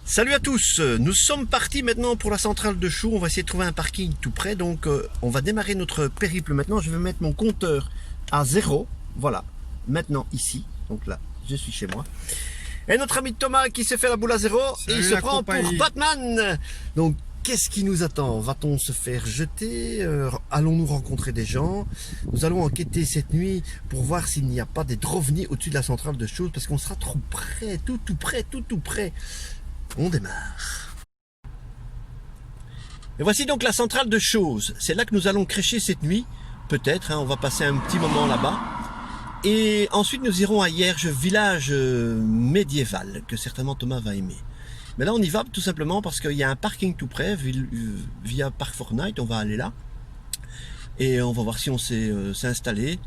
Salut à tous, nous sommes partis maintenant pour la centrale de Chaux, on va essayer de trouver un parking tout près, donc on va démarrer notre périple maintenant. Je vais mettre mon compteur à 0, voilà, maintenant ici, donc là je suis chez moi. Et notre ami Thomas qui s'est fait la boule à 0, et il se prend pour Batman. Donc qu'est-ce qui nous attend? Va-t-on se faire jeter? Allons-nous rencontrer des gens? Nous allons enquêter cette nuit pour voir s'il n'y a pas des drovnis au-dessus de la centrale de Chaux, parce qu'on sera trop près, tout près. On démarre. Et voici donc la centrale de Chaux. C'est là que nous allons crécher cette nuit. Peut-être, on va passer un petit moment là-bas. Et ensuite nous irons à Hierges, village médiéval, que certainement Thomas va aimer. Mais là on y va tout simplement parce qu'il y a un parking tout près, via Park Fortnite, on va aller là. Et on va voir si on sait s'installer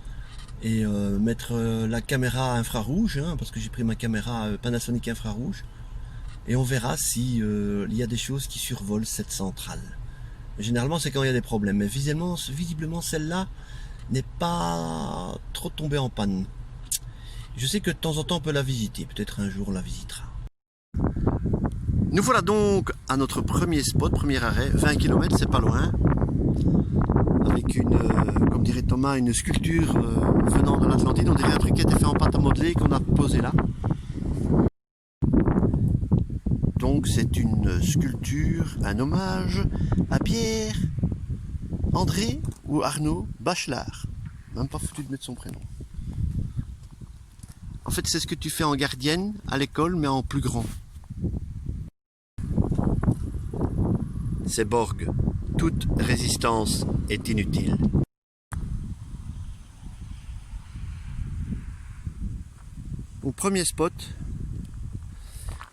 et mettre la caméra infrarouge, parce que j'ai pris ma caméra Panasonic infrarouge. Et on verra si il y a des choses qui survolent cette centrale. Généralement c'est quand il y a des problèmes, mais visiblement celle-là n'est pas trop tombée en panne. Je sais que de temps en temps on peut la visiter, peut-être un jour on la visitera. Nous voilà donc à notre premier spot, premier arrêt, 20 km, c'est pas loin. Avec une, comme dirait Thomas, une sculpture venant de l'Atlantide, on dirait un truc qui a été fait en pâte à modeler qu'on a posé là. Donc c'est une sculpture, un hommage à Pierre, André ou Arnaud Bachelard. Même pas foutu de mettre son prénom. En fait c'est ce que tu fais en gardienne à l'école mais en plus grand. C'est Borg. Toute résistance est inutile. Au premier spot,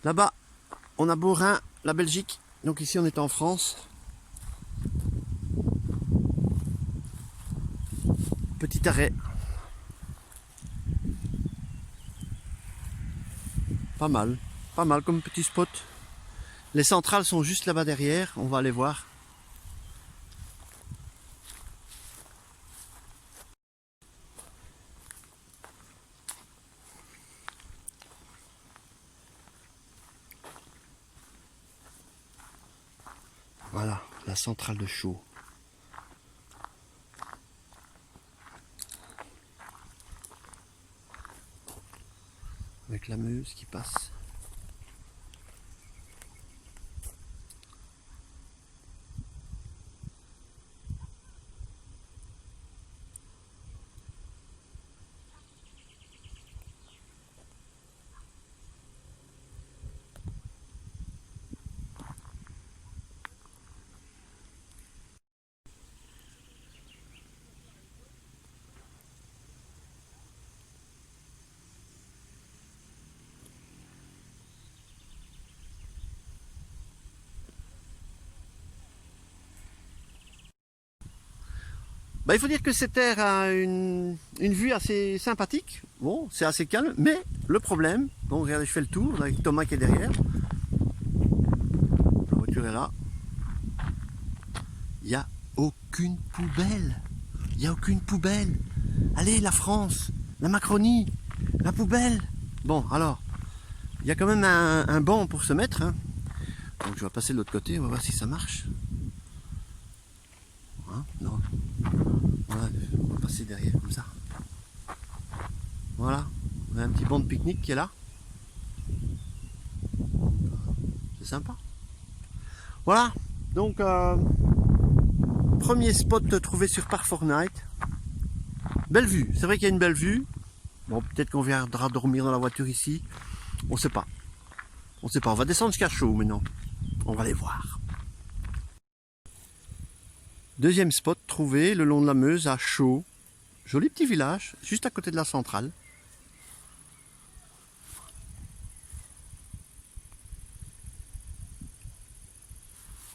là-bas, on a Beaurain, la Belgique. Donc ici, on est en France. Petit arrêt. Pas mal comme petit spot. Les centrales sont juste là-bas derrière. On va aller voir. Voilà, la centrale de Chaux. Avec la Meuse qui passe. Il faut dire que cette terre a une vue assez sympathique. Bon, c'est assez calme, mais le problème, bon, regardez, je fais le tour avec Thomas qui est derrière. La voiture est là. Il n'y a aucune poubelle. Il n'y a aucune poubelle. Allez, la France, la Macronie, la poubelle. Bon, alors, il y a quand même un banc pour se mettre. Donc je vais passer de l'autre côté, on va voir si ça marche. Non. Voilà, on va passer derrière comme ça. Voilà, on a un petit banc de pique-nique qui est là. C'est sympa. Voilà, donc premier spot trouvé sur Park Fortnite. Belle vue, c'est vrai qu'il y a une belle vue. Bon, peut-être qu'on viendra dormir dans la voiture ici. On sait pas. On sait pas, on va descendre jusqu'à Chaux maintenant. On va aller voir. Deuxième spot trouvé le long de la Meuse à Chaux. Joli petit village, juste à côté de la centrale.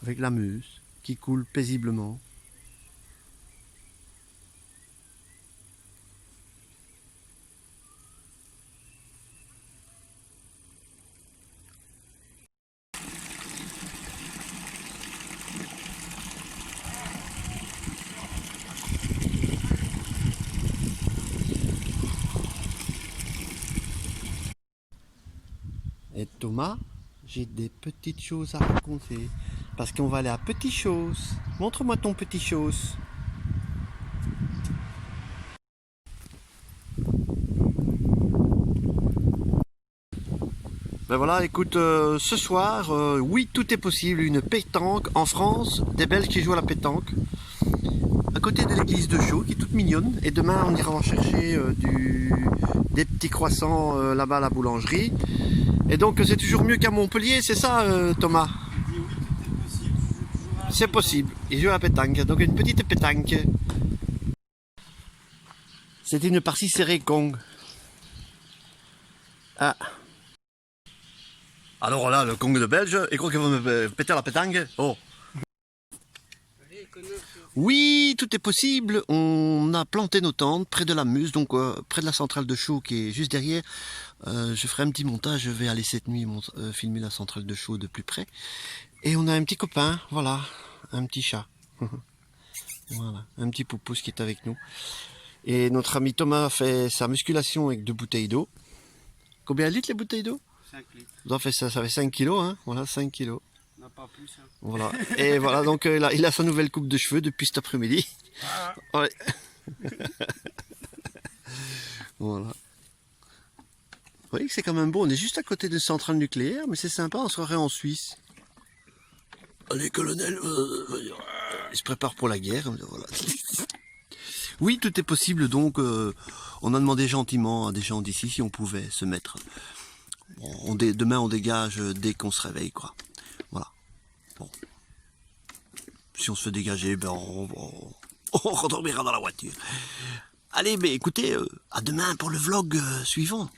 Avec la Meuse qui coule paisiblement. Et Thomas, J'ai des petites choses à raconter. Parce qu'on va aller à Petit Chose. Montre-moi ton Petit Chose. Ben voilà, écoute, ce soir, oui, tout est possible. Une pétanque en France, des Belges qui jouent à la pétanque. À côté de l'église de Chaux, qui est toute mignonne. Et demain, on ira en chercher des petits croissants là-bas à la boulangerie. Et donc, c'est toujours mieux qu'à Montpellier, c'est ça, Thomas? C'est possible. Il joue à la pétanque. Donc, une petite pétanque. C'était une partie serrée Kong. Ah. Alors là, le Kong de Belge, il croit qu'il va me péter à la pétanque. Oh. Oui, tout est possible. On a planté nos tentes près de la Muse, donc près de la centrale de Chaux qui est juste derrière. Je ferai un petit montage, je vais aller cette nuit filmer la centrale de Chaux de plus près. Et on a un petit copain, voilà, un petit chat. Voilà, un petit poupousse qui est avec nous. Et notre ami Thomas a fait sa musculation avec 2 bouteilles d'eau. Combien de litres les bouteilles d'eau? 5 litres. Ça fait 5 kilos, hein, voilà, 5 kilos. On n'a pas plus. Hein. Voilà. Et voilà, donc il a sa nouvelle coupe de cheveux depuis cet après-midi. Ah. Ouais. Voilà. Vous voyez que c'est quand même beau, on est juste à côté d'une centrale nucléaire, mais c'est sympa, on se croirait en Suisse. Allez, colonel, il se prépare pour la guerre. Voilà. Oui, tout est possible, donc on a demandé gentiment à des gens d'ici si on pouvait se mettre. Demain, on dégage dès qu'on se réveille, quoi. Voilà. Bon. Si on se fait dégager, ben on redormira dans la voiture. Allez, mais écoutez, à demain pour le vlog suivant.